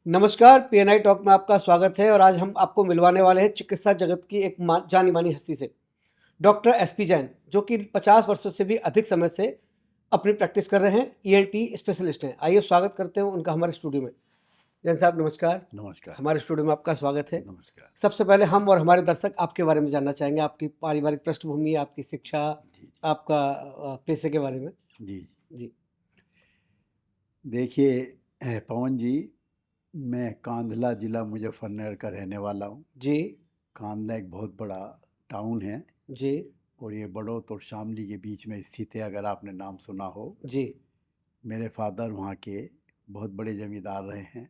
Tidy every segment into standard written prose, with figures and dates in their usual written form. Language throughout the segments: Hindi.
नमस्कार, पीएनआई टॉक में आपका स्वागत है और आज हम आपको मिलवाने वाले हैं चिकित्सा जगत की एक जानी-मानी हस्ती से, डॉक्टर एसपी जैन, जो कि 50 वर्षों से भी अधिक समय से अपनी प्रैक्टिस कर रहे हैं, ईएनटी स्पेशलिस्ट हैं। आइए स्वागत करते हैं उनका हमारे स्टूडियो में। जैन साहब नमस्कार, नमस्कार। हमारे स्टूडियो में आपका स्वागत है। नमस्कार। सबसे पहले हम और हमारे दर्शक आपके बारे में जानना चाहेंगे, आपकी पारिवारिक पृष्ठभूमि, आपकी शिक्षा, जी, आपका पेशे के बारे में। जी। जी, देखिए पवन जी, मैं कांधला ज़िला मुज़फ़्फ़रनगर का रहने वाला हूँ। जी, कांधला एक बहुत बड़ा टाउन है जी, और ये बड़ौत और शामली के बीच में स्थित है, अगर आपने नाम सुना हो। जी, मेरे फ़ादर वहाँ के बहुत बड़े ज़मींदार रहे हैं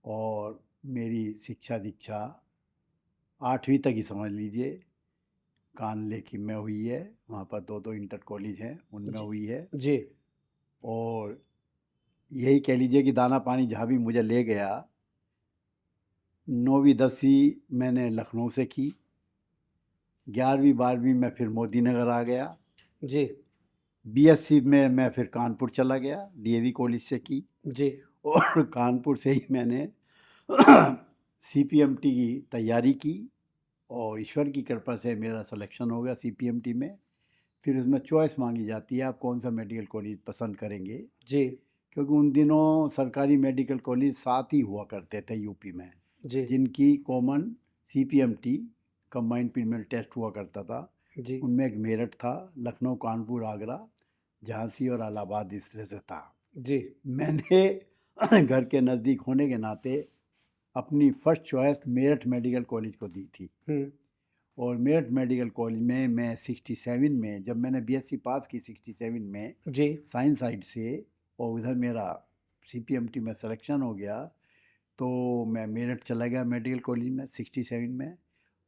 और मेरी शिक्षा-दीक्षा 8वीं तक ही समझ लीजिए कांधले की में हुई है। वहाँ पर 2-2 इंटर कॉलेज हैं, उनमें जी, हुई है जी, और यही कह लीजिए कि दाना-पानी जहाँ भी मुझे ले गया 9वीं 10वीं मैंने लखनऊ से की, 11वीं 12वीं मैं फिर मोदी नगर आ गया, जी, बीएससी में मैं फिर कानपुर चला गया, डीएवी कॉलेज से की जी, और कानपुर से ही मैंने सीपीएमटी की तैयारी की और ईश्वर की कृपा से मेरा सिलेक्शन हो गया सीपीएमटी में। फिर उसमें चॉइस मांगी जाती है, आप कौन सा मेडिकल कॉलेज पसंद करेंगे, जी, क्योंकि उन दिनों सरकारी मेडिकल कॉलेज 7 ही हुआ करते थे यूपी में, जी, जिनकी common CPMT combined preliminary test हुआ करता था। जी, उनमें एक मेरठ था, लखनऊ, कानपुर, आगरा, झांसी और इलाहाबाद इस तरह से था। जी, मैंने घर के नज़दीक होने के नाते अपनी first choice Meerut medical college को दी थी हुँ, और मेरठ मेडिकल कॉलेज में मैं 67 में, जब मैंने बीएससी पास की 67 में जी, साइंस साइड से और उधर मेरा सीपीएमटी में सिलेक्शन हो गया, तो मैं मेरठ चला गया मेडिकल कॉलेज में 67 में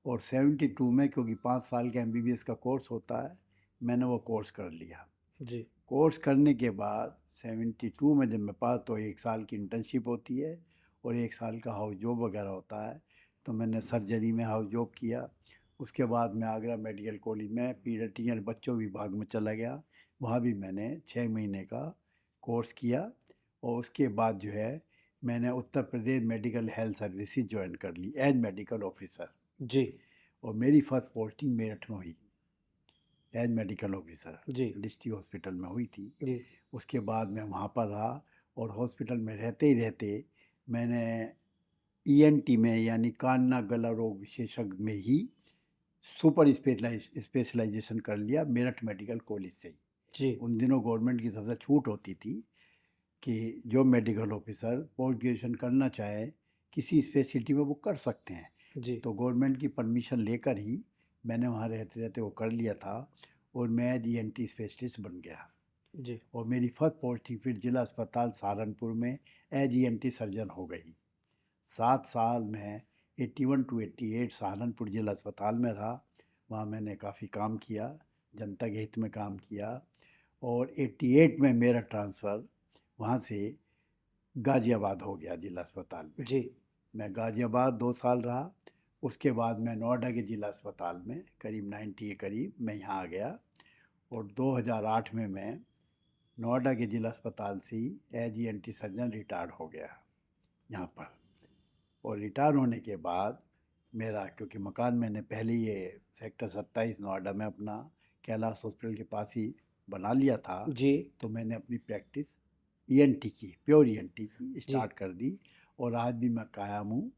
और 72 में, क्योंकि 5 साल का एमबीबीएस का कोर्स होता है, मैंने वो कोर्स कर लिया। जी, कोर्स करने के बाद 72 में जब मैं पास, तो 1 साल की इंटर्नशिप होती है और 1 साल का हाउस जॉब वगैरह होता है, तो मैंने सर्जरी में हाउस जॉब किया। उसके बाद मैं आगरा मेडिकल कॉलेज में पीडियाट्रिशियन बच्चों विभाग में चला गया, वहाँ भी मैंने 6 महीने का कोर्स किया और उसके बाद जो है मैंने Uttar Pradesh medical health services join कर ली एज मेडिकल ऑफिसर जी, और मेरी फर्स्ट पोस्टिंग मेरठ में हुई एज मेडिकल ऑफिसर, जी, डिस्ट्रिक्ट हॉस्पिटल में हुई थी। जी, उसके बाद मैं वहाँ पर रहा और हॉस्पिटल में रहते ही रहते मैंने ईएनटी में, यानी कान नाक गला रोग विशेषज्ञ में ही सुपर स्पेशलाइजेशन कर लिया मेरठ मेडिकल कॉलेज से ही। जी, उन दिनों गवर्नमेंट की तरफ से छूट होती थी कि जो मेडिकल ऑफिसर पोस्ट ग्रेजुएशन करना चाहे किसी स्पेशलिटी में वो कर सकते हैं, जी, तो गवर्नमेंट की परमिशन लेकर ही मैंने वहाँ रहते रहते वो कर लिया था और मैं ईएनटी स्पेशलिस्ट बन गया जी, और मेरी फर्स्ट पोस्टिंग फिर जिला अस्पताल सहारनपुर में एज ईएनटी सर्जन हो गई। 7 साल में 81 टू 88 सहारनपुर जिला अस्पताल में रहा, वहाँ मैंने काफ़ी काम किया, जनता के हित में काम किया और 88 में मेरा ट्रांसफ़र वहाँ से गाज़ियाबाद हो गया जिला अस्पताल में। जी, मैं गाज़ियाबाद 2 साल रहा, उसके बाद मैं नोएडा के जिला अस्पताल में करीब 90 के करीब मैं यहाँ आ गया और 2008 में मैं नोएडा के जिला अस्पताल से ही एज ईएनटी सर्जन रिटायर्ड हो गया यहाँ पर। और रिटायर होने के बाद मेरा, क्योंकि मकान मैंने पहले ये सेक्टर 27 नोएडा में अपना कैलाश हॉस्पिटल के पास ही बना लिया था, जी, तो मैंने अपनी प्रैक्टिस ईएनटी की, प्योर ईएनटी की जी। स्टार्ट कर दी और आज भी मैं कायम हूँ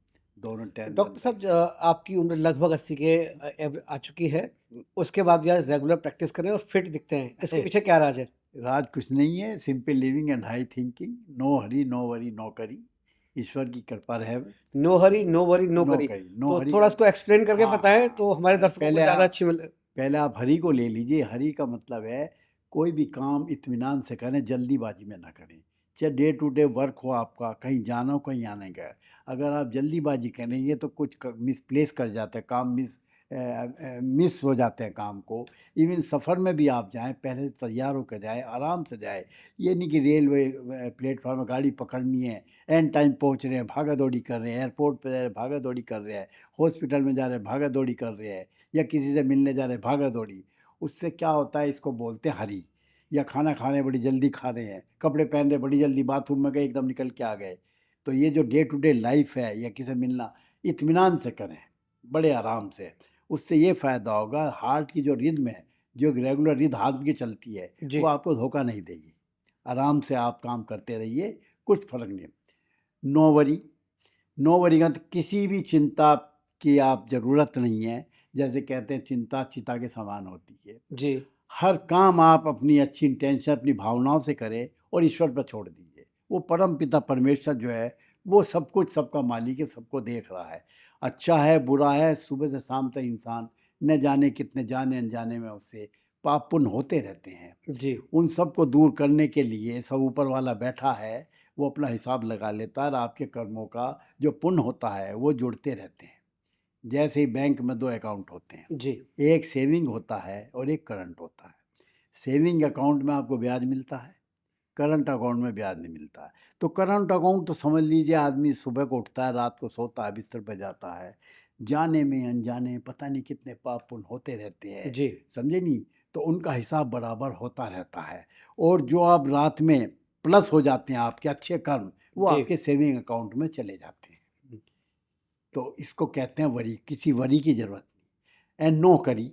दोनों तो टाइम डॉक्टर जनता साहब की सेवा। आपकी उम्र लगभग 80 के आ चुकी है। उसके बाद भी आज रेगुलर प्रैक्टिस कर रहे हैं और फिट दिखते हैं। इसके पीछे क्या राज है? राज कुछ नहीं है, simple living and high thinking, no hurry no worry no curry, ईश्वर की कृपा रहे। No hurry, no worry, no no curry. Curry, no तो हरी। थोड़ा इसको एक्सप्लेन करके हाँ बताएँ तो हाँ, हमारे दर्शकों को ज़्यादा अच्छी मिले। पहले आप हरि को ले लीजिए। हरि का मतलब है कोई भी काम इत्मीनान से करें, जल्दीबाजी में ना करें। चाहे डे टू डे वर्क हो आपका, कहीं जाना हो कहीं आने का, अगर आप जल्दीबाजी करेंगे तो कुछ मिसप्लेस कर जाते हैं काम, मिस हो जाते हैं काम को। इवन सफ़र में भी आप जाएं पहले से तैयार होकर जाएं, आराम से जाएं। ये नहीं कि रेलवे प्लेटफार्म में गाड़ी पकड़नी है, एंड टाइम पहुंच रहे हैं, भागा दौड़ी कर रहे हैं, एयरपोर्ट पे जा रहे हैं, भागा दौड़ी कर रहे हैं, हॉस्पिटल में जा रहे हैं, भागा दौड़ी कर रहे हैं, या किसी से मिलने जा रहे हैं, भागा दौड़ी। उससे क्या होता है, इसको बोलते हैं हरी। या खाना खाने बड़ी जल्दी खा रहे हैं, कपड़े पहन रहे बड़ी जल्दी, बाथरूम में गए एकदम निकल के आ गए, तो ये जो डे टू डे लाइफ है या किसी से मिलना, इत्मीनान से करें, बड़े आराम से। उससे ये फ़ायदा होगा, हार्ट की जो रिद्म है, जो रेगुलर रिद्म हार्ट की चलती है, जी, वो आपको धोखा नहीं देगी। आराम से आप काम करते रहिए, कुछ फ़र्क नहीं। नो वरी, नो वरी का किसी भी चिंता की आप ज़रूरत नहीं है। जैसे कहते हैं चिंता चिता के समान होती है। जी, हर काम आप अपनी अच्छी इंटेंशन, अपनी भावनाओं से करें और ईश्वर पर छोड़ दीजिए। वो परम पिता परमेश्वर जो है, वो सब कुछ सबका मालिक है, सबको देख रहा है। अच्छा है, बुरा है, सुबह से शाम तक इंसान न जाने कितने जाने अनजाने में उससे पाप पुण्य होते रहते हैं। जी, उन सब को दूर करने के लिए सब ऊपर वाला बैठा है, वो अपना हिसाब लगा लेता है और आपके कर्मों का जो पुण्य होता है, वो जुड़ते रहते हैं। जैसे ही बैंक में 2 अकाउंट होते हैं, जी, एक सेविंग होता है और एक करंट होता है। सेविंग अकाउंट में आपको ब्याज मिलता है, करंट अकाउंट में ब्याज नहीं मिलता है। तो करंट अकाउंट तो समझ लीजिए आदमी सुबह को उठता है, रात को सोता है, बिस्तर पे जाता है, जाने में अनजाने में पता नहीं कितने पाप पुण्य होते रहते हैं, जी, समझे नहीं? तो उनका हिसाब बराबर होता रहता है और जो आप रात में प्लस हो जाते हैं आपके अच्छे कर्म, वो जी, आपके सेविंग अकाउंट में चले जाते हैं। तो इसको कहते हैं वरी, किसी वरी की ज़रूरत नहीं। एंड नो करी,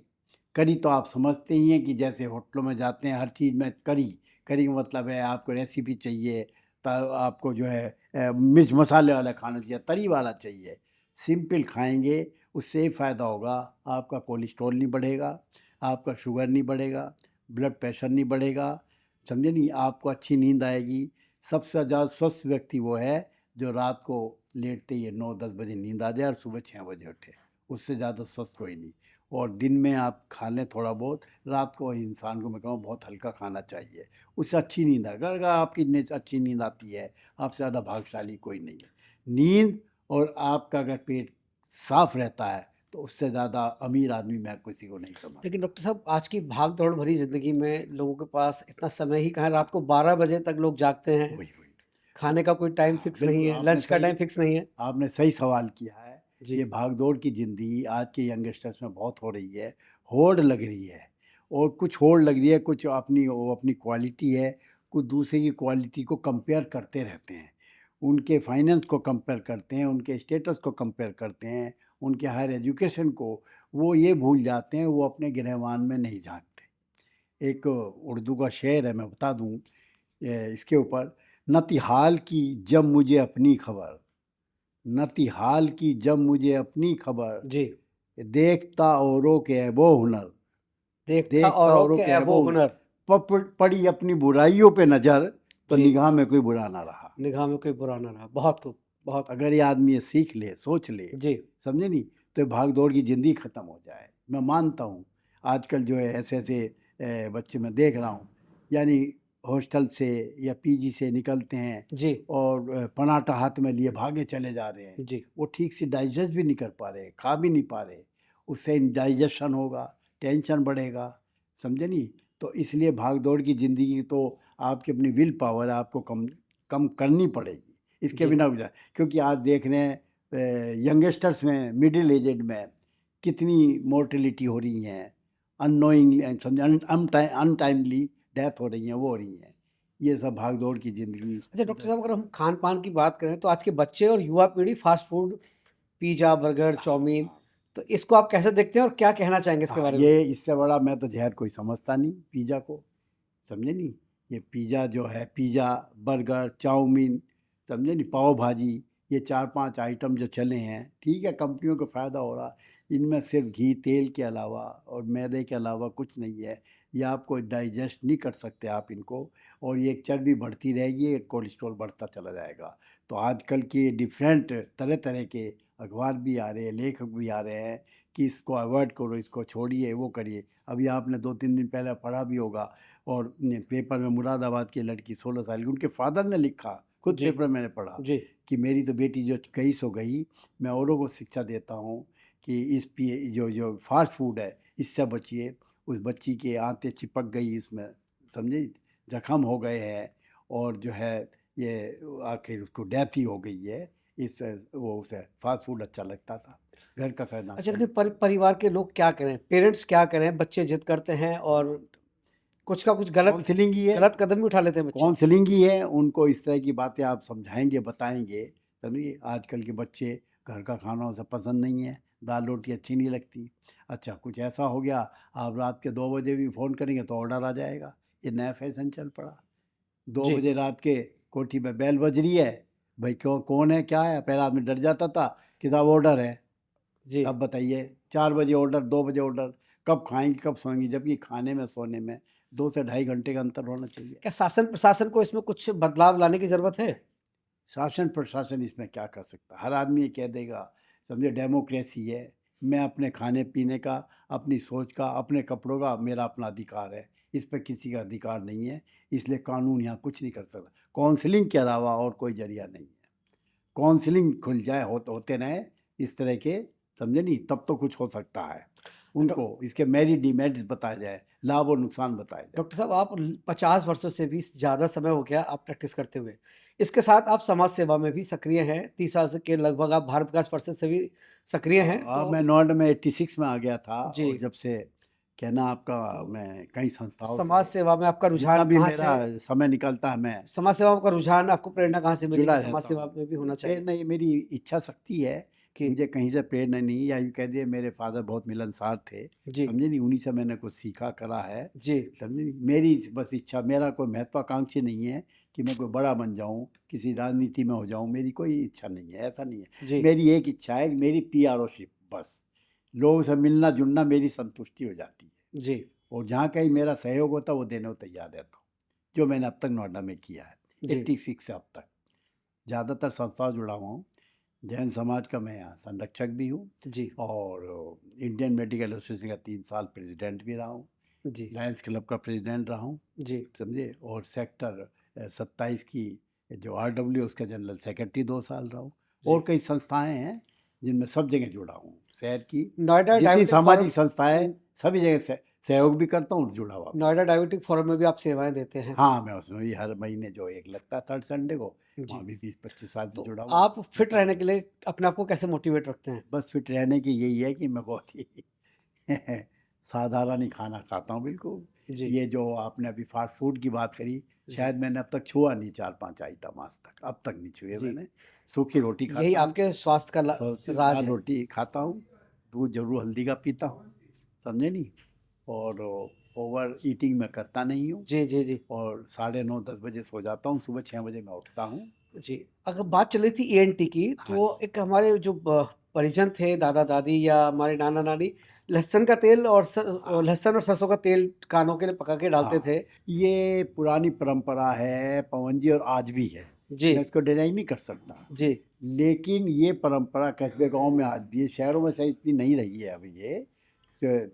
करी तो आप समझते ही हैं कि जैसे होटलों में जाते हैं हर चीज़ में करी, करी का मतलब है आपको रेसिपी चाहिए, आपको जो है मिर्च मसाले वाला खाना चाहिए, तरी वाला चाहिए। सिंपल खाएंगे, उससे ये फ़ायदा होगा, आपका कोलेस्ट्रॉल नहीं बढ़ेगा, आपका शुगर नहीं बढ़ेगा, ब्लड प्रेशर नहीं बढ़ेगा, समझे नहीं? आपको अच्छी नींद आएगी। सबसे ज़्यादा स्वस्थ व्यक्ति वो है जो रात को लेटते ही 9-10 बजे नींद आ जाए और सुबह 6 बजे उठे, उससे ज़्यादा स्वस्थ कोई नहीं। और दिन में आप खा लें थोड़ा बहुत, रात को इंसान को मैं कहूँ बहुत हल्का खाना चाहिए, उससे अच्छी नींद आएगी। अगर आपकी अच्छी नींद आती है, आपसे ज़्यादा भाग्यशाली कोई नहीं है। नींद और आपका अगर पेट साफ रहता है, तो उससे ज़्यादा अमीर आदमी मैं किसी को नहीं समझता। लेकिन डॉक्टर साहब आज की भाग-दौड़ भरी ज़िंदगी में लोगों के पास इतना समय ही कहाँ है, रात को 12 बजे तक लोग जागते हैं, वही वही तो खाने का कोई टाइम हाँ, फिक्स नहीं बिल्कुल है, लंच का टाइम फिक्स नहीं है। आपने सही सवाल किया है। जी, ये भाग-दौड़ की ज़िंदगी आज के यंगस्टर्स में बहुत हो रही है, होड़ लग रही है और कुछ होड़ लग रही है, कुछ अपनी वो अपनी क्वालिटी है, कुछ दूसरे की क्वालिटी को कंपेयर करते रहते हैं। उनके फाइनेंस को कंपेयर करते हैं, उनके स्टेटस को कंपेयर करते हैं, उनके हायर एजुकेशन को, वो ये भूल जाते हैं, वो अपने गिरहवान में नहीं झाँकते। एक उर्दू का शेर है, मैं बता दूँ इसके ऊपर, "नति हाल की जब मुझे अपनी खबर, नति हाल की जब मुझे अपनी खबर, जी, देखता औरों के ऐबो हुनर, देखता देखता औरों औरों के के ऐबो ऐबो हुनर, हुनर। पड़ी अपनी बुराइयों पे नज़र, तो जी, निगाह में कोई बुरा ना रहा।" निगाह में कोई बुरा ना रहा। बहुत खूब, बहुत खूब। अगर ये आदमी ये सीख ले, सोच ले, जी, समझे नहीं? तो ये भाग-दौड़ की ज़िंदगी ख़त्म हो जाए। मैं मानता हूँ, आजकल जो है ऐसे-ऐसे बच्चे मैं देख रहा हूँ, यानी हॉस्टल से या पीजी से निकलते हैं जी, और पराठा हाथ में लिए भागे चले जा रहे हैं। जी, वो ठीक से डाइजेस्ट भी नहीं कर पा रहे, खा भी नहीं पा रहे। उससे इंडाइजेशन होगा, टेंशन बढ़ेगा, समझे नहीं? तो इसलिए भाग-दौड़ की ज़िंदगी तो आपकी अपनी विल पावर है, आपको कम कम करनी पड़ेगी। इसके जी, बिना गुज़ारा, क्योंकि आज देख रहे हैं यंगस्टर्स में, मिडिल एजेड में कितनी मोर्टेलिटी हो रही हैं, अननोइंगली समझे अनटाइमली डेथ हो रही हैं, वो हो रही हैं। ये सब भाग-दौड़ की ज़िंदगी। अच्छा डॉक्टर साहब अगर हम खान-पान की बात करें तो आज के बच्चे और युवा पीढ़ी fast food, pizza, burger, chowmein, तो इसको आप कैसे देखते हैं और क्या कहना चाहेंगे इसके हाँ, बारे में? ये इससे बड़ा मैं तो ज़हर कोई समझता नहीं पिज़्ज़ा को, समझे नहीं? ये पिज़्ज़ा जो है, पिज़्ज़ा, बर्गर, चाउमीन, समझे नहीं? पाव भाजी, ये 4-5 आइटम जो चले हैं, ठीक है, कंपनियों को फ़ायदा हो रहा, इनमें सिर्फ़ घी, तेल के अलावा और मैदे के अलावा कुछ नहीं है। ये आपको डाइजेस्ट नहीं कर सकते आप इनको और ये चर्बी बढ़ती रहेगी, कोलेस्ट्रॉल बढ़ता चला जाएगा। तो आजकल के डिफरेंट तरह-तरह के अखबार भी आ रहे हैं, लेखक भी आ रहे हैं कि इसको अवॉइड करो, इसको छोड़िए, वो करिए। अभी आपने 2-3 दिन पहले पढ़ा भी होगा और पेपर में मुरादाबाद की लड़की 16 साल की, उनके फादर ने लिखा, खुद जी, पेपर मैंने पढ़ा जी, कि मेरी तो बेटी जो गई सो गई, मैं औरों को शिक्षा देता हूँ कि इस पिए जो जो फास्ट फूड है, इससे बचिए। उस बच्ची के आंतें चिपक गई इसमें, समझे? ज़ख्म हो गए हैं और जो है ये आखिर उसको डेथ ही हो गई है। इस वो उसे फास्ट फूड अच्छा लगता था, घर का खाना अच्छा अच्छा लेकिन लगता था। परिवार के लोग क्या करें? पेरेंट्स क्या करें? बच्चे ज़िद करते हैं और कुछ का कुछ काउंसलिंग ही है। गलत कदम भी उठा लेते हैं बच्चे। काउंसलिंग ही है, उनको इस तरह की बातें आप समझाएँगे, बताएँगे, समझिए आजकल के बच्चे घर का खाना उसे पसंद नहीं है, दाल रोटी अच्छी नहीं लगती। अच्छा कुछ ऐसा हो गया, आप रात के 2 बजे भी फ़ोन करेंगे तो ऑर्डर आ जाएगा, ये नया फैशन चल पड़ा। 2 जी, बजे रात के कोठी में बेल बज रही है, भाई क्यों कौन है क्या है? पहले आदमी डर जाता था कि साहब ऑर्डर है। जी। अब बताइए 4 बजे ऑर्डर, 2 बजे ऑर्डर, कब खाएँगी, कब सोएँगी? जबकि खाने में, सोने में 2 से ढाई घंटे का अंतर होना चाहिए। क्या शासन प्रशासन को इसमें कुछ बदलाव लाने की ज़रूरत है? शासन प्रशासन इसमें क्या कर सकता है? हर आदमी ये कह देगा, समझे डेमोक्रेसी है, मैं अपने खाने-पीने का, अपनी सोच का, अपने कपड़ों का मेरा अपना अधिकार है, इस पे किसी का अधिकार नहीं है, इसलिए कानून यहाँ कुछ नहीं कर सकता। काउंसलिंग के अलावा और कोई ज़रिया नहीं है। काउंसलिंग खुल जाए, होते रहें इस तरह के, समझे नहीं? तब तो कुछ हो सकता है। डॉ उनको इसके मेरिट डिमेरिट्स बताए जाए, लाभ और नुकसान बताए जाए। डॉक्टर साहब आप 50 वर्षों से भी ज़्यादा समय हो गया आप प्रैक्टिस करते हुए। इसके साथ आप समाज सेवा में भी सक्रिय हैं। 30 साल से के लगभग आप भारत विकास परिषद से भी सक्रिय हैं। मैं नोएडा में 86 में आ गया था जी, और जब से कहना आपका तो मैं कई संस्थाओं से समाज सेवा में आपका जितना रुझान भी कहाँ मेरा से समय निकलता है मैं समाज सेवा का रुझान आपको प्रेरणा कहाँ से मिली कि जुड़ा समाज रहता सेवा हूँ। में भी होना चाहिए? प्रेरणा ये मेरी इच्छा शक्ति है, कि मुझे कहीं से प्रेरणा नहीं, या यूँ कह दिए मेरे फादर बहुत मिलनसार थे, जी, समझे नहीं? उन्हीं से मैंने कुछ सीखा करा है, जी, समझे नहीं? मेरी बस इच्छा, मेरा कोई महत्वाकांक्षी नहीं है कि मैं कोई बड़ा बन जाऊँ, किसी राजनीति में हो जाऊँ, मेरी कोई इच्छा नहीं है, ऐसा नहीं है। जी, मेरी एक इच्छा है कि मेरी पीआरओशिप बस, लोगों से मिलना-जुलना मेरी संतुष्टि हो जाती है, जी, और जहाँ कहीं मेरा सहयोग होता है वो देने को तैयार रहता हूँ, जो मैंने अब तक नोएडा में किया है, जी, 86 से अब तक। ज़्यादातर संस्थाओं से जुड़ा हुआ हूँ। जैन समाज का मैं यहाँ संरक्षक भी हूँ, जी, और इंडियन मेडिकल एसोसिएशन का 3 साल प्रेसिडेंट भी रहा हूँ, जी, लायंस क्लब का प्रेसिडेंट रहा हूँ, जी, समझे? और सेक्टर 27 की जो आरडब्ल्यू उसका जनरल सेक्रेटरी 2 साल रहा हूँ, जी। और कई संस्थाएँ हैं जिनमें सब जगह जुड़ा हूँ। शहर की नोएडा जितनी डायबिटिक फोरम सामाजिक संस्थाएँ, सभी जगह से सहयोग भी करता हूँ और जुड़ा हुआ भी हूँ। नोएडा डायबिटिक फोरम में भी आप सेवाएँ देते हैं। हाँ, मैं उसमें भी हर महीने जो एक लगता है थर्ड संडे को, जी, वहाँ भी 20-25 साल से तो जुड़ा हूँ। आप फिट रहने के लिए अपने आप को कैसे मोटिवेट रखते हैं? बस फिट रहने की यही है कि मैं बहुत ही साधारण ही खाना खाता हूँ बिल्कुल। जी, ये जो आपने अभी फास्ट फूड की बात करी, जी, शायद मैंने अब तक छुआ नहीं 4-5 आइटम आज तक, अब तक नहीं छुए जी। मैंने। सूखी रोटी यही खाता हूँ, आपके स्वास्थ्य का राज दाल है। रोटी खाता हूँ, दूध ज़रूर हल्दी का पीता हूँ, समझे नहीं? और ओवर ईटिंग मैं करता नहीं हूँ, जी, जी, जी, और साढ़े 9-10 बजे सो जाता हूँ, सुबह 6 बजे मैं उठता हूँ। जी। अगर बात चल रही थी ईएनटी की, हाँ तो जी। एक हमारे जो परिजन थे, दादा-दादी या हमारे नाना-नानी, लहसुन का तेल और हाँ, लहसुन और सरसों का तेल कानों के लिए पका के डालते हाँ, थे। ये पुरानी परंपरा है पवन जी, और आज भी है। जी, मैं इसको डिनाई नहीं कर सकता। जी, लेकिन ये परंपरा कस्बे गाँव में आज भी है, शहरों में शायद इतनी नहीं रही है अभी ये।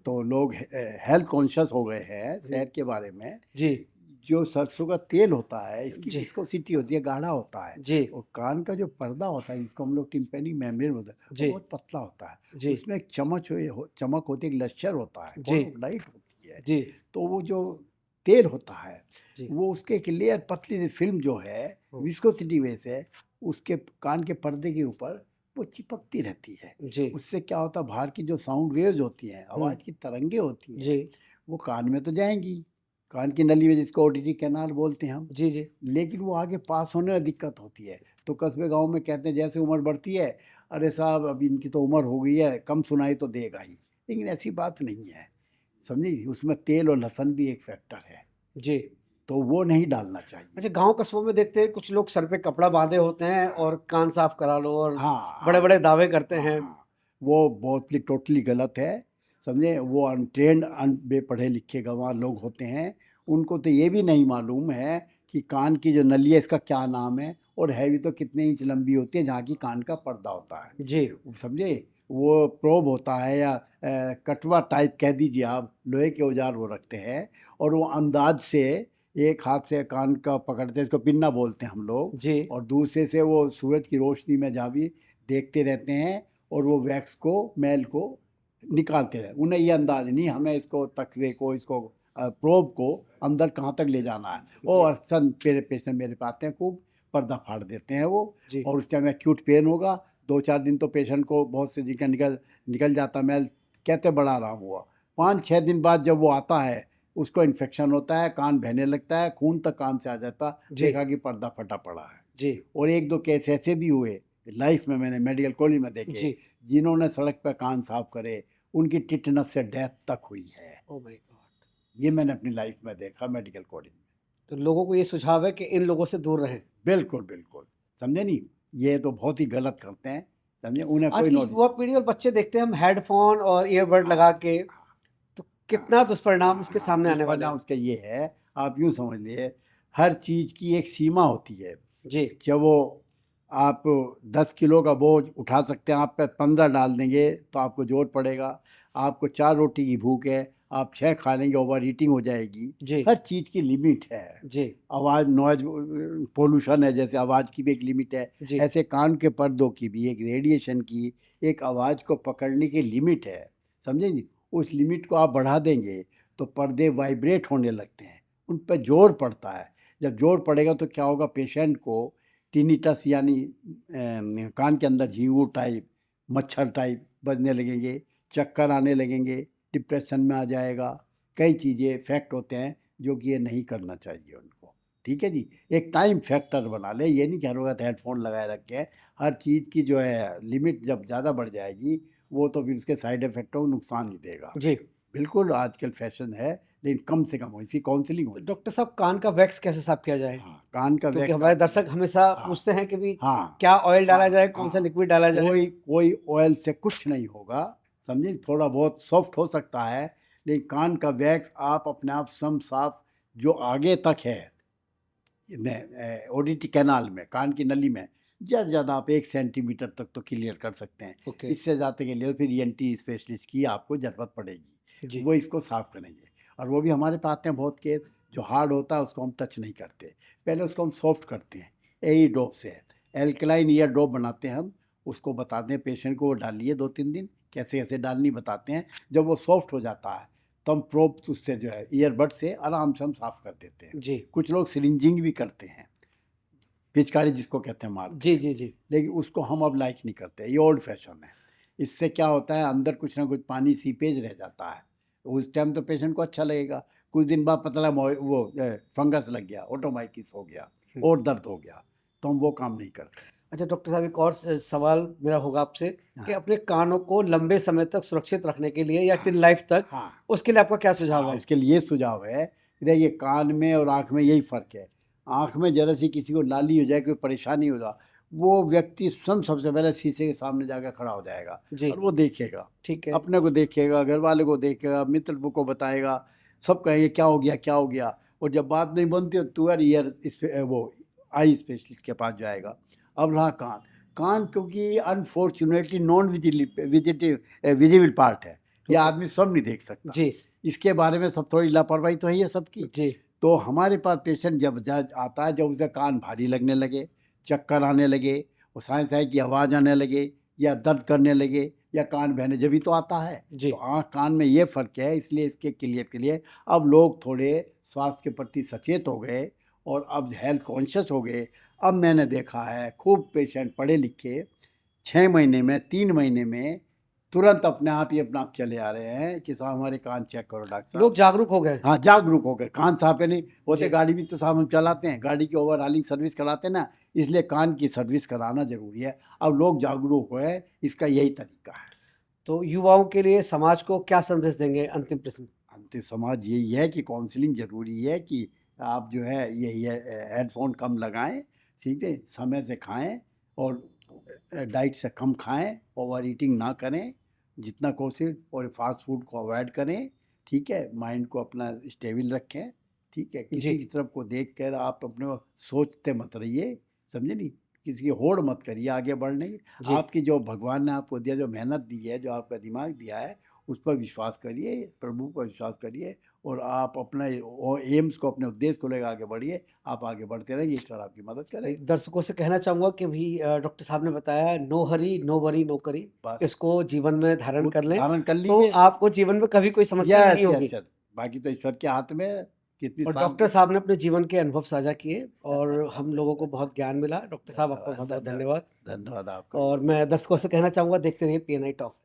तो लोग हेल्थ कॉन्शियस हो गए हैं जी, सेहत के बारे में। जी, जो सरसों का तेल होता है, इसकी जी, विस्कोसिटी होती है, गाढ़ा होता है, जी, और कान का जो पर्दा होता है जिसको हम लोग टिम्पैनिक मेम्ब्रेन बोलते हैं, वो जी, बहुत पतला होता है। जी, उसमें एक चमक होती है, एक लश्चर होता है, जी, बहुत लाइट होती है। जी, तो वो जो तेल होता है, जी। वो उसके एक लेयर पतली सी फिल्म जो है, हुँ, विस्कोसिटी वजह से उसके कान के पर्दे के ऊपर वो चिपकती रहती है। जी, उससे क्या होता है, बाहर की जो साउंड वेव्स होती हैं, हुँ, आवाज़ की तरंगे होती जी, हैं, वो कान में तो जाएँगी, कान की नली में जिसको ऑडिटरी कैनाल बोलते हैं हम, जी, जी, लेकिन वो आगे पास होने में दिक्कत होती है। तो कस्बे गाँव में कहते हैं जैसे उम्र बढ़ती है, अरे साहब अब इनकी तो उम्र हो गई है, कम सुनाई तो देगा ही। लेकिन ऐसी बात नहीं है, समझी? उसमें तेल और लहसुन भी एक फैक्टर है, जी। तो वो नहीं डालना चाहिए। अच्छा, गाँव कस्बों में देखते हैं कुछ लोग सर पे कपड़ा बाँधे होते हैं और कान साफ करा लो और हाँ, हाँ, बड़े-बड़े दावे करते हाँ, हैं। हाँ। वो बहुत ही टोटली गलत है, समझे? वो अनट्रेन्ड बेपढ़े लिखे गँवार लोग होते हैं, उनको तो ये भी नहीं मालूम है कि कान की जो नली है इसका क्या नाम है, और है भी तो कितने इंच लंबी होती है जहाँ की कान का पर्दा होता है। जी, वो समझे? वो प्रोब होता है, या कटवा टाइप कह दीजिए आप, लोहे के औजार वो रखते हैं, और वो अंदाज़ से एक हाथ से कान का पकड़ते हैं, इसको पिन्ना बोलते हैं हम लोग, जी, और दूसरे से वो सूरज की रोशनी में जहाँ भी देखते रहते हैं, और वो वैक्स को, मैल को निकालते रहे। उन्हें ये अंदाज़ नहीं हमें इसको तकवे को, इसको प्रोब को अंदर कहाँ तक ले जाना है। वो जी, अक्सर मेरे पेशेंट मेरे पे आते हैं, खूब पर्दा फाड़ देते हैं वो, जी, और उस टाइम एक्यूट पेन होगा, 2-4 दिन तो पेशेंट को बहुत से जिनका निकल निकल जाता मैल, कहते बड़ा आराम हुआ। 5-6 दिन बाद जब वो आता है, उसको इन्फेक्शन होता है, कान बहने लगता है, खून तक कान से आ जाता, जी, देखा कि पर्दा फटा पड़ा है। जी, और 1-2 केस ऐसे भी हुए, लाइफ में मैंने मेडिकल कॉलेज में देखे, जी। जिन्होंने सड़क पर कान साफ करे उनकी टिटनस से डेथ तक हुई है। Oh my God! ये मैंने अपनी लाइफ में देखा मेडिकल कॉलेज में। तो लोगों को ये सुझाव है कि इन लोगों से दूर रहें। बिल्कुल, बिल्कुल। समझे नहीं? ये तो बहुत ही गलत करते हैं, समझे? उन्हें आज कोई की नॉलेज युवा पीढ़ी और बच्चे देखते हैं हम हेडफ़ोन और ईयरबड लगा के, तो कितना दुष्परिणाम इसके सामने आने वाले हैं। दुष्परिणाम उसका ये है, आप यूँ समझ लिए, हर चीज़ की एक सीमा होती है। जी, जब वो आप 10 किलो का बोझ उठा सकते हैं, आप पे 15 डाल देंगे तो आपको जोर पड़ेगा। आपको 4 रोटी की भूख है, आप 6 खा लेंगे, ओवर ईटिंग हो जाएगी। जी, हर चीज़ की लिमिट है। जी, आवाज़ नॉइज़ पोल्यूशन है, जैसे आवाज़ की भी एक लिमिट है, जी, ऐसे कान के पर्दों की भी, एक रेडिएशन की, एक आवाज़ को पकड़ने की लिमिट है, समझे जी? उस लिमिट को आप बढ़ा देंगे तो पर्दे वाइब्रेट होने लगते हैं, उन पे ज़ोर पड़ता है। जब ज़ोर पड़ेगा तो क्या होगा, पेशेंट को टिनिटस यानी कान के अंदर झींगू टाइप, मच्छर टाइप बजने लगेंगे, चक्कर आने लगेंगे, डिप्रेशन में आ जाएगा। कई चीज़ें इफ़ेक्ट होते हैं जो कि ये नहीं करना चाहिए उनको। ठीक है जी? एक टाइम फैक्टर बना लें, ये नहीं कि हर वक़्त हेडफ़ोन लगाए रखें। हर चीज़ की जो है लिमिट जब ज़्यादा बढ़ जाएगी, वो तो फिर उसके साइड इफ़ेक्ट हो, नुकसान ही देगा। जी। बिल्कुल आजकल फ़ैशन है, लेकिन कम से कम हो, इसकी काउंसलिंग तो होनी डॉक्टर साहब कान का वैक्स कैसे साफ किया जाए? चाहिए। हाँ, कान का क्योंकि वैक्स हमारे आप दर्शक हमेशा हाँ, पूछते हैं कि भी हाँ, क्या ऑयल डाला हाँ, जाए, कौन-सा हाँ। लिक्विड डाला जाए? कोई ऑयल से कुछ नहीं होगा, समझे? थोड़ा बहुत सॉफ्ट हो सकता है, लेकिन कान का वैक्स आप अपने आप सम साफ जो आगे तक है में ओडिटी कैनाल में, कान की नली में, ज़्यादा से ज़्यादा आप 1 सेंटीमीटर तक तो क्लियर कर सकते हैं। ओके, इससे ज़्यादा के लिए फिर ईएनटी स्पेशलिस्ट की आपको ज़रूरत पड़ेगी। जी, वो इसको साफ़ करेंगे और वो भी हमारे पास आते हैं बहुत केस, जो हार्ड होता है उसको हम टच नहीं करते। पहले उसको हम सॉफ्ट करते हैं, एई ड्रॉप से। एल्कलाइन ईयर ड्रॉप बनाते हैं हम, उसको बताते हैं पेशेंट को, वो डालिए 2-3 दिन, कैसे-कैसे डालनी बताते हैं। जब वो सॉफ्ट हो जाता है, तो हम प्रोब उससे जो है ईयरबड से आराम से हम साफ़ कर देते हैं। जी, कुछ लोग सिरिंजिंग भी करते हैं, पिचकारी जिसको कहते हैं मारते जी, हैं, जी, जी, लेकिन उसको हम अब लाइक नहीं करते, ये ओल्ड फैशन है। इससे क्या होता है, अंदर कुछ ना कुछ पानी सीपेज रह जाता है। उस टाइम तो पेशेंट को अच्छा लगेगा, कुछ दिन बाद पता लगा वो फंगस लग गया, ऑटोमाइटिस हो गया हुँ। और दर्द हो गया, तो हम वो काम नहीं करते। अच्छा डॉक्टर साहब एक और सवाल मेरा होगा आपसे कि हाँ, अपने कानों को लंबे समय तक सुरक्षित रखने के लिए या हाँ, टिल लाइफ तक, हाँ, उसके लिए आपका क्या सुझाव हाँ, है? इसके लिए सुझाव है, देखिए कान में और आँख में यही फ़र्क है। आँख में ज़रा सी किसी को लाली हो जाए, कोई परेशानी हो जाए, वो व्यक्ति स्वयं सबसे पहले शीशे के सामने जाकर खड़ा हो जाएगा जी, और वो देखेगा। ठीक है, अपने को देखेगा, घरवाले को देखेगा, मित्र को बताएगा, सब कहेंगे क्या हो गया, क्या हो गया? और जब बात नहीं बनती हो तो यार ईयर वो आई स्पेशलिस्ट के पास जाएगा। अब रहा कान, कान क्योंकि अनफॉर्च्यूनेटली नॉन विजिबल पार्ट है, ये ओके, आदमी सब नहीं देख सकता। जी, इसके बारे में सब थोड़ी लापरवाही तो है ही है सबकी। जी, तो हमारे पास पेशेंट जब आता है, जब उसे कान भारी लगने लगे, चक्कर आने लगे, और साँय-साँय की आवाज़ आने लगे या दर्द करने लगे या कान बहने, जभी तो आता है। जी, तो आँख कान में ये फ़र्क है, इसलिए इसके क्लियर के लिए अब लोग थोड़े स्वास्थ्य के प्रति सचेत हो गए और अब हेल्थ कॉन्शियस हो गए। अब मैंने देखा है खूब पेशेंट पढ़े लिखे 6 महीने में, 3 महीने में तुरंत अपने आप ही अपना आप चले आ रहे हैं कि साहब हमारे कान चेक करो डॉक्टर साहब। लोग जागरूक हो गए। हाँ, जागरूक हो गए, कान साफ है नहीं होते, जी, गाड़ी भी तो साहब हम चलाते हैं, गाड़ी की ओवरहालिंग सर्विस कराते हैं ना, इसलिए कान की सर्विस कराना ज़रूरी है। अब लोग जागरूक हुए, इसका यही तरीका है। तो युवाओं के लिए समाज को क्या संदेश देंगे? अंतिम प्रश्न। अंतिम समाज यही है कि काउंसलिंग ज़रूरी है, कि आप जो है ये हेडफ़ोन कम लगाएँ, ठीक है? समय से खाएँ और डाइट से कम खाएँ, ओवर ईटिंग ना करें, जितना कोशिश, और फ़ास्ट फूड को अवॉइड करें, ठीक है? माइंड को अपना स्टेबल रखें, ठीक है? जी, किसी की तरफ को देख कर आप अपने को सोचते मत रहिए, समझे नहीं? किसी की होड़ मत करिए आगे बढ़ने की। जी। आपकी जो भगवान ने आपको दिया, जो मेहनत दी है, जो आपका दिमाग दिया है, उस पर विश्वास करिए, प्रभु पर विश्वास करिए और आप अपने एम्स को, अपने उद्देश्य को लेकर आगे बढ़िए। आप आगे बढ़ते रहेंगे, ईश्वर आपकी मदद करेगा। दर्शकों से कहना चाहूँगा कि भी डॉक्टर साहब ने बताया no hurry, no worry, no curry. बस इसको जीवन में धारण वो कर लें, धारण कर तो लीजिए। आपको जीवन में कभी कोई समस्या नहीं यस, होगी। Yes, yes. बाकी तो ईश्वर के हाथ में है, कितनी और डॉक्टर शांति। साहब ने अपने जीवन के अनुभव साझा किए और हम लोगों को बहुत ज्ञान मिला। डॉक्टर साहब आपका धन्यवाद, बहुत-बहुत धन्यवाद, धन्यवाद। धन्यवाद आपका भी और बहुत। मैं दर्शकों से कहना चाहूँगा देखते रहिए पीएनआई टॉक।